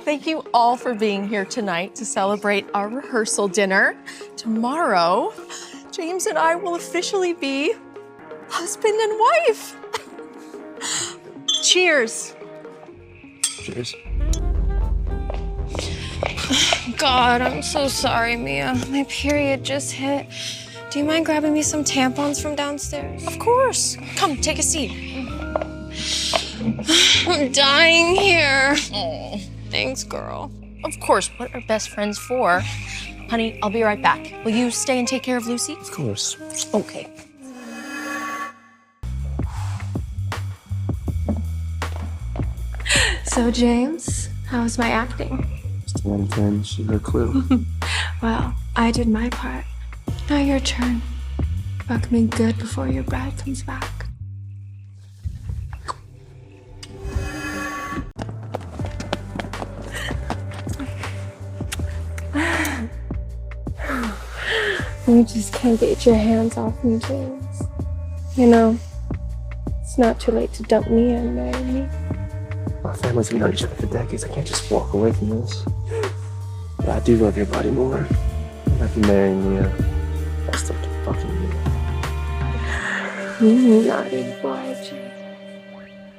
Thank you all for being here tonight to celebrate our rehearsal dinner. Tomorrow, James and I will officially be husband and wife. Cheers. Cheers. God, I'm so sorry, Mia. My period just hit. Do you mind grabbing me some tampons from downstairs? Of course. Come, take a seat. I'm dying here. Oh, thanks, girl. Of course, what are best friends for? Honey, I'll be right back. Will you stay and take care of Lucy? Of course. Okay. So, James, how was my acting? Just 1 to 10, she no clue. Well, I did my part. Now your turn. Fuck me good before your bride comes back. You just can't get your hands off me, James. You know, it's not too late to dump me and marry me. My family's been known each other for decades. I can't just walk away from this. But I do love your body more. After marrying Mia, I still keep fucking you. Naughty boy, James.